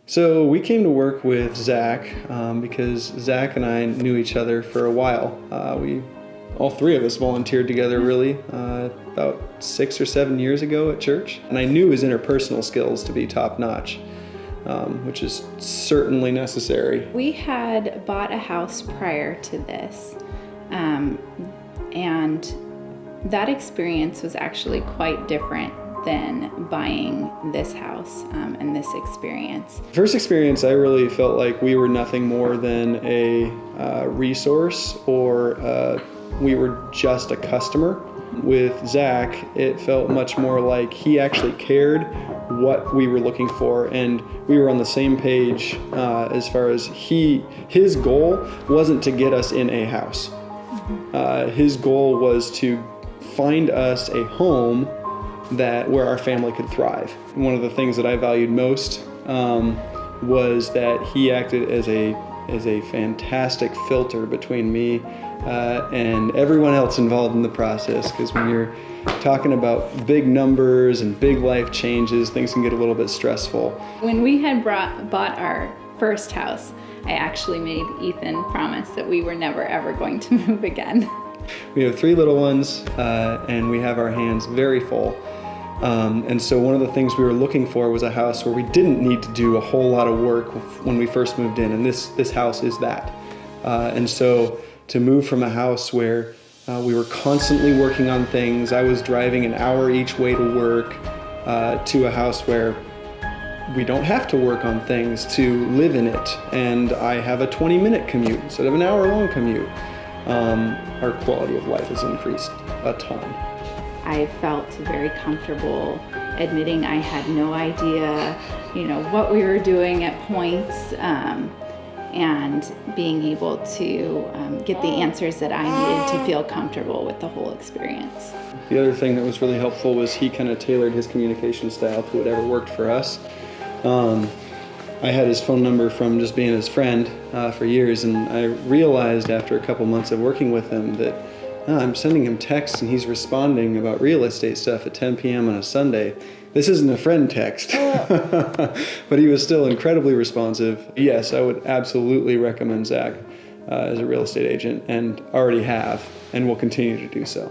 So we came to work with Zach because Zach and I knew each other for a while. All three of us volunteered together really about 6 or 7 years ago at church. And I knew his interpersonal skills to be top-notch, which is certainly necessary. We had bought a house prior to this, and that experience was actually quite different than buying this house and this experience. First experience, I really felt like we were nothing more than a resource, or we were just a customer. With Zach, it felt much more like he actually cared what we were looking for, and we were on the same page as far as his goal wasn't to get us in a house. His goal was to find us a home where our family could thrive. One of the things that I valued most was that he acted as a fantastic filter between me and everyone else involved in the process, because when you're talking about big numbers and big life changes, things can get a little bit stressful. When we had bought our first house, I actually made Ethan promise that we were never ever going to move again. We have 3 little ones and we have our hands very full. And so one of the things we were looking for was a house where we didn't need to do a whole lot of work when we first moved in, and this house is that. And so to move from a house where we were constantly working on things, I was driving an hour each way to work, to a house where we don't have to work on things to live in it, and I have a 20-minute commute instead of an hour-long commute. Our quality of life has increased a ton. I felt very comfortable admitting I had no idea, what we were doing at points, and being able to get the answers that I needed to feel comfortable with the whole experience. The other thing that was really helpful was he kind of tailored his communication style to whatever worked for us. I had his phone number from just being his friend for years, and I realized after a couple months of working with him that I'm sending him texts and he's responding about real estate stuff at 10 p.m. on a Sunday. This isn't a friend text. But he was still incredibly responsive. Yes, I would absolutely recommend Zach as a real estate agent, and already have, and will continue to do so.